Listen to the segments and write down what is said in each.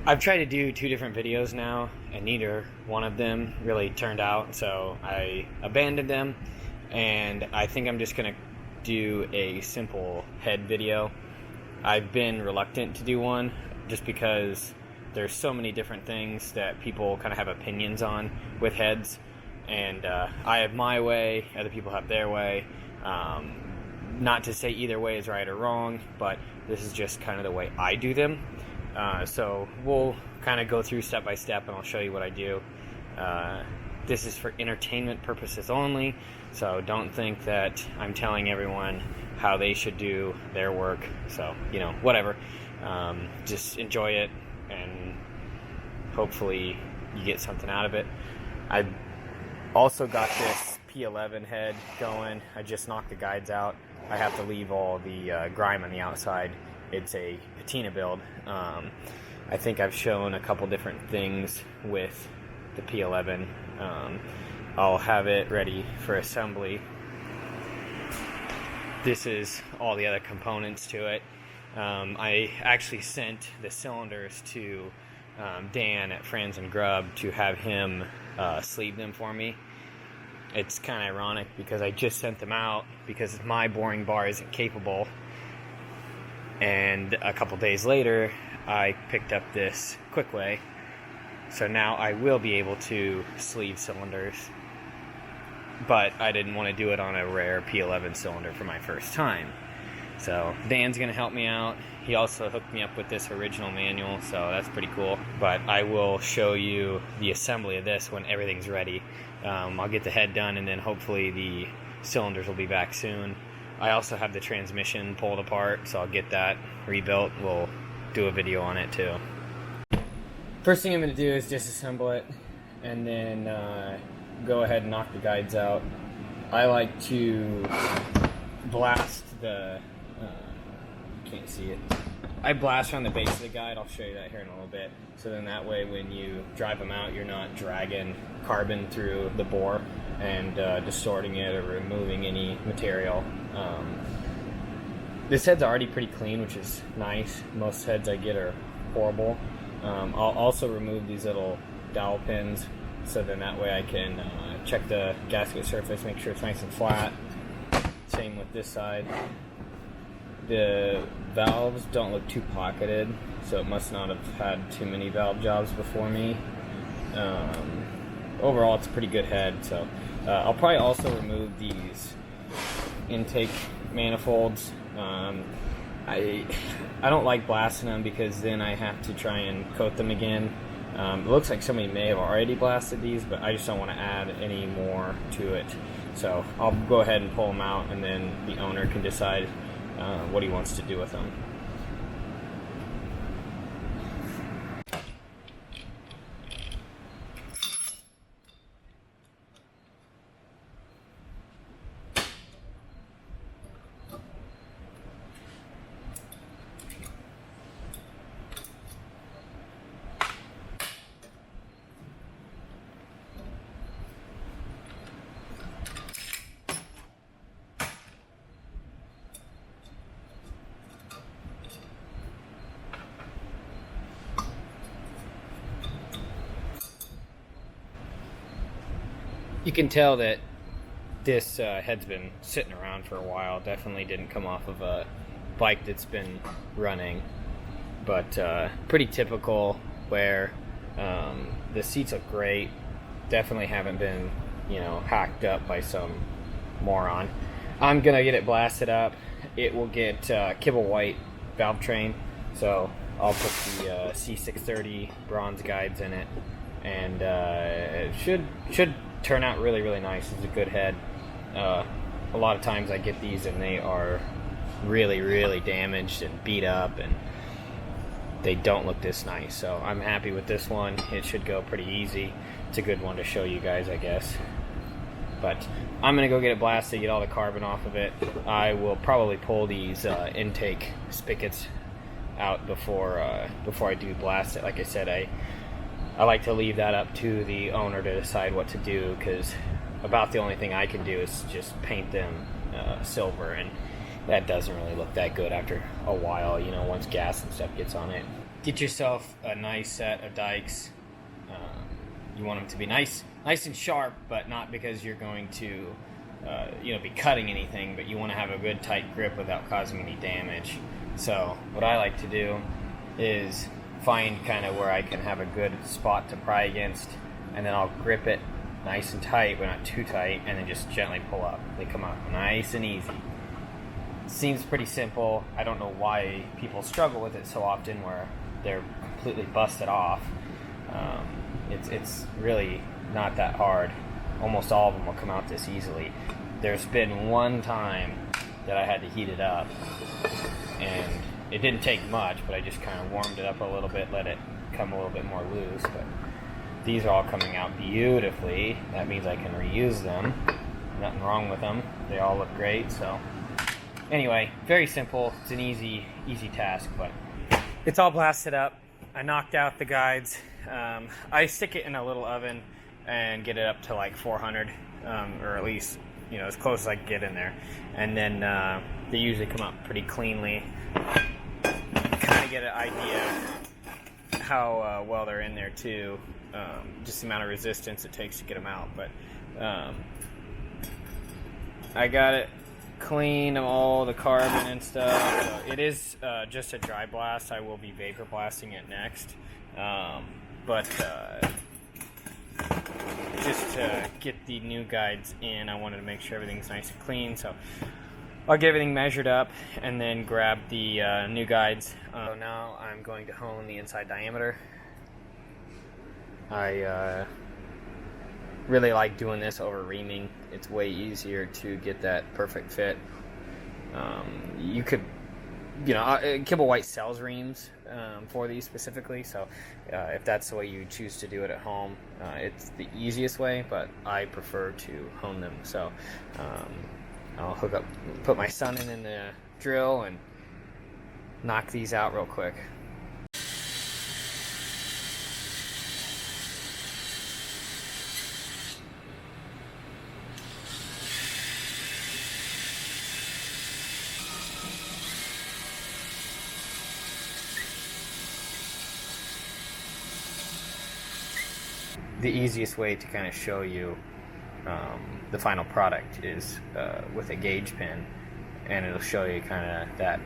I've tried to do 2 different videos now, and neither one of them really turned out, so I abandoned them, and I think I'm just going to do a simple head video. I've been reluctant to do one just because there's so many different things that people kind of have opinions on with heads, and I have my way, other people have their way. Not to say either way is right or wrong, but this is just kind of the way I do them. So we'll kind of go through step by step, and I'll show you what I do. This is for entertainment purposes only, so don't think that I'm telling everyone how they should do their work. So, whatever. Just enjoy it, and hopefully you get something out of it. I also got this P11 head going. I just knocked the guides out. I have to leave all the grime on the outside. It's a patina build. I think I've shown a couple different things with the P11. I'll have it ready for assembly. This is all the other components to it. I actually sent the cylinders to Dan at Franz and Grubb to have him sleeve them for me. It's kind of ironic because I just sent them out because my boring bar isn't capable. And a couple days later, I picked up this quick way. So now I will be able to sleeve cylinders. But I didn't want to do it on a rare P11 cylinder for my first time. So Dan's going to help me out. He also hooked me up with this original manual, so that's pretty cool. But I will show you the assembly of this when everything's ready. I'll get the head done, and then hopefully the cylinders will be back soon. I also have the transmission pulled apart, so I'll get that rebuilt. We'll do a video on it too. First thing I'm going to do is disassemble it, and then go ahead and knock the guides out. I like to blast the... can't see it. I blast around the base of the guide. I'll show you that here in a little bit. So then that way when you drive them out, you're not dragging carbon through the bore and distorting it or removing any material. This head's already pretty clean, which is nice. Most heads I get are horrible. I'll also remove these little dowel pins, so then that way I can check the gasket surface, make sure it's nice and flat. Same with this side. The valves don't look too pocketed, so it must not have had too many valve jobs before me. Overall, it's a pretty good head, so I'll probably also remove these intake manifolds. I don't like blasting them because then I have to try and coat them again. It looks like somebody may have already blasted these, but I just don't want to add any more to it. So I'll go ahead and pull them out, and then the owner can decide what he wants to do with them. You can tell that this head's been sitting around for a while. Definitely didn't come off of a bike that's been running, but pretty typical where the seats look great. Definitely haven't been, hacked up by some moron. I'm gonna get it blasted up. It will get kibble white valve train, so I'll put the C630 bronze guides in it, and it should turn out really, really nice. It's a good head. A lot of times I get these and they are really, really damaged and beat up, and they don't look this nice. So I'm happy with this one. It should go pretty easy. It's a good one to show you guys, I guess. But I'm gonna go get it blasted, get all the carbon off of it. I will probably pull these intake spigots out before I do blast it. Like I said, I like to leave that up to the owner to decide what to do, because about the only thing I can do is just paint them silver, and that doesn't really look that good after a while, once gas and stuff gets on it. get yourself a nice set of dikes. You want them to be nice and sharp, but not because you're going to be cutting anything, but you want to have a good tight grip without causing any damage. So what I like to do is find kind of where I can have a good spot to pry against, and then I'll grip it nice and tight, but not too tight, and then just gently pull up. They come out nice and easy. Seems pretty simple. I don't know why people struggle with it so often where they're completely busted off. It's really not that hard. Almost all of them will come out this easily. There's been one time that I had to heat it up, and it didn't take much, but I just kind of warmed it up a little bit, let it come a little bit more loose. But these are all coming out beautifully. That means I can reuse them. Nothing wrong with them. They all look great. So anyway, very simple. It's an easy task, but it's all blasted up. I knocked out the guides. I stick it in a little oven and get it up to like 400, or at least as close as I can get in there. And then they usually come out pretty cleanly. Kind of get an idea how well they're in there too. Just the amount of resistance it takes to get them out. But I got it clean of all the carbon and stuff. So it is just a dry blast. I will be vapor blasting it next. But just to get the new guides in, I wanted to make sure everything's nice and clean. So I'll get everything measured up and then grab the new guides. So now I'm going to hone the inside diameter. I really like doing this over reaming. It's way easier to get that perfect fit. You could, Kibble White sells reams for these specifically, so if that's the way you choose to do it at home, it's the easiest way, but I prefer to hone them. So I'll put my son in the drill and knock these out real quick. The easiest way to kind of show you the final product is with a gauge pen, and it'll show you kind of that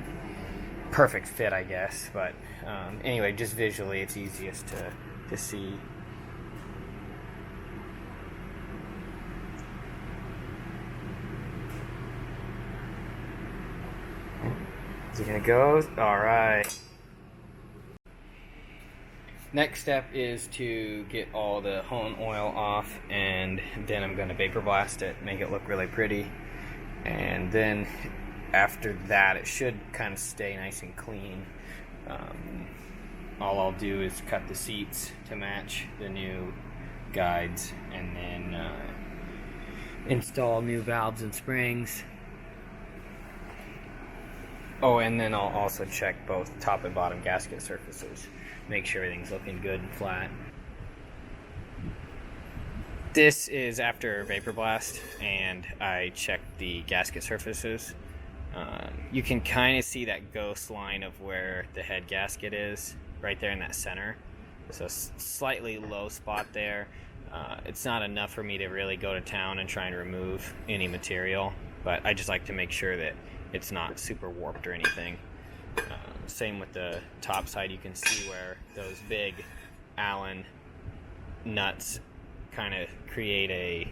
perfect fit, I guess. But anyway, just visually it's easiest to see. Is it gonna go? All right. Next step is to get all the hone oil off, and then I'm going to vapor blast it, make it look really pretty. And then after that, it should kind of stay nice and clean. All I'll do is cut the seats to match the new guides, and then install new valves and springs. Oh, and then I'll also check both top and bottom gasket surfaces. Make sure everything's looking good and flat. This is after vapor blast, and I checked the gasket surfaces. You can kind of see that ghost line of where the head gasket is, right there in that center. So slightly low spot there. It's not enough for me to really go to town and try and remove any material, but I just like to make sure that it's not super warped or anything. Same with the top side. You can see where those big Allen nuts kind of create a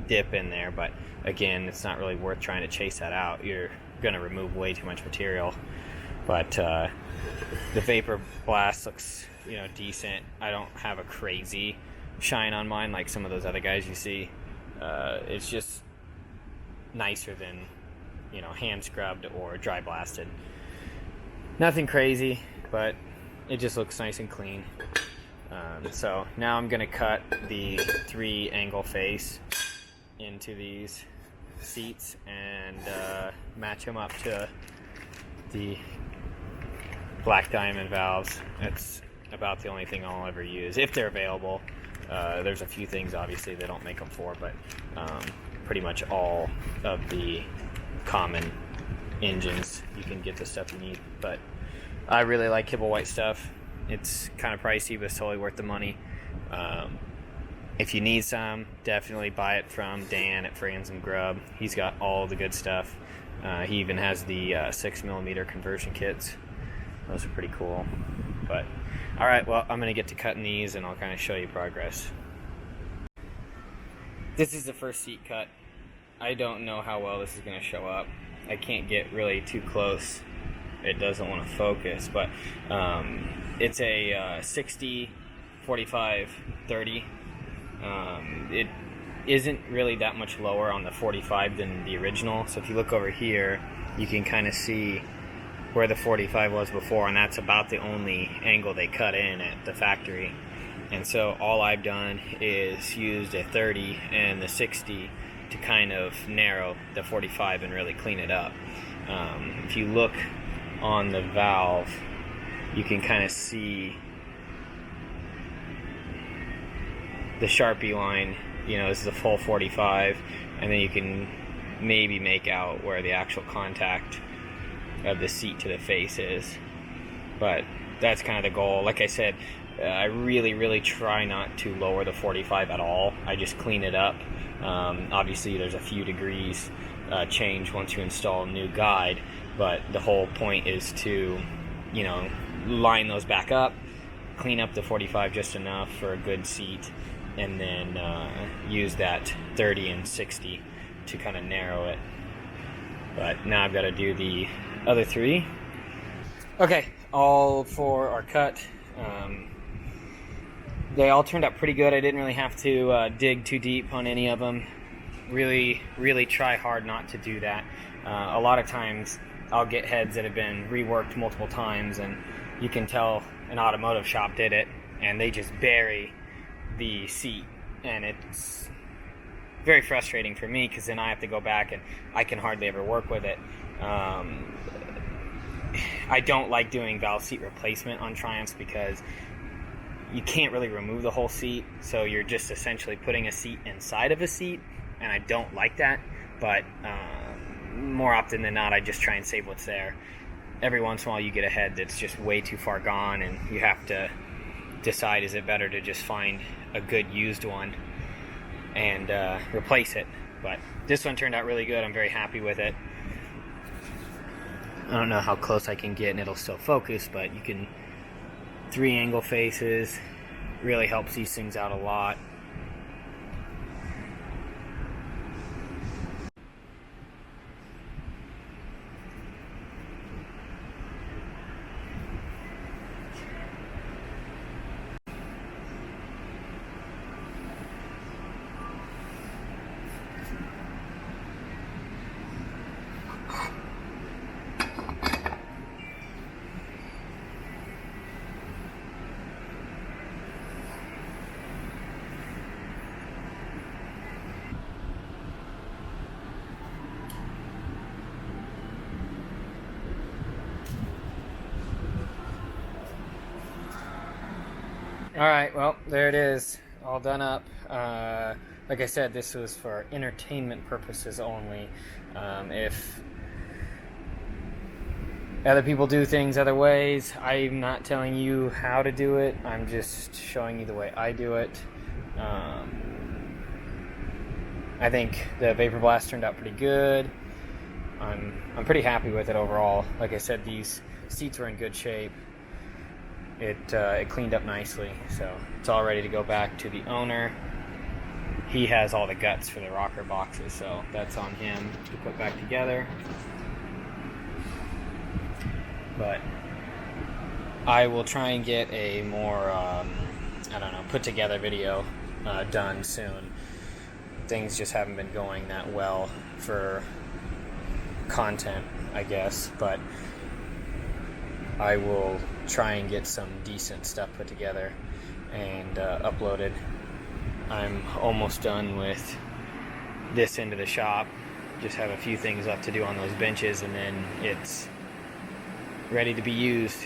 dip in there, but again, it's not really worth trying to chase that out. You're going to remove way too much material. But the vapor blast looks decent. I don't have a crazy shine on mine like some of those other guys you see. It's just nicer than hand scrubbed or dry blasted. Nothing crazy, but it just looks nice and clean. So now I'm going to cut the 3 angle face into these seats and match them up to the black diamond valves. That's about the only thing I'll ever use, if they're available. There's a few things obviously they don't make them for, but pretty much all of the common engines you can get the stuff you need. But I really like Kibble White stuff. It's kind of pricey, but it's totally worth the money. If you need some, definitely buy it from Dan at Fragrance and Grub. He's got all the good stuff. He even has the 6mm conversion kits. Those are pretty cool. But alright, well, I'm going to get to cutting these and I'll kind of show you progress. This is the first seat cut. I don't know how well this is going to show up. I can't get really too close. It doesn't want to focus, but it's a 60, 45, 30. It isn't really that much lower on the 45 than the original. So if you look over here, you can kind of see where the 45 was before, and that's about the only angle they cut in at the factory. And so all I've done is used a 30 and the 60 to kind of narrow the 45 and really clean it up. If you look on the valve, you can kind of see the Sharpie line, is the full 45, and then you can maybe make out where the actual contact of the seat to the face is. But that's kind of the goal. Like I said, I really try not to lower the 45 at all. I just clean it up. Obviously there's a few degrees change once you install a new guide, but the whole point is to line those back up, clean up the 45 just enough for a good seat, and then use that 30 and 60 to kind of narrow it. But now I've got to do the other three. Okay, all four are cut. They all turned out pretty good. I didn't really have to dig too deep on any of them. Really try hard not to do that. A lot of times I'll get heads that have been reworked multiple times, and you can tell an automotive shop did it, and they just bury the seat, and it's very frustrating for me because then I have to go back and I can hardly ever work with it. I don't like doing valve seat replacement on Triumphs because you can't really remove the whole seat, so you're just essentially putting a seat inside of a seat, and I don't like that. But more often than not, I just try and save what's there. Every once in a while you get a head that's just way too far gone, and you have to decide, is it better to just find a good used one and replace it. But this one turned out really good. I'm very happy with it. I don't know how close I can get and it'll still focus, but you can 3-angle faces, really helps these things out a lot. Alright, well, there it is, all done up. Like I said, this was for entertainment purposes only. If other people do things other ways, I'm not telling you how to do it, I'm just showing you the way I do it. I think the Vapor Blast turned out pretty good. I'm pretty happy with it overall. Like I said, these seats were in good shape. It cleaned up nicely, so it's all ready to go back to the owner. He has all the guts for the rocker boxes, so that's on him to put back together. But I will try and get a more, put together video done soon. Things just haven't been going that well for content, I guess, but I will try and get some decent stuff put together and uploaded. I'm almost done with this end of the shop. Just have a few things left to do on those benches, and then it's ready to be used.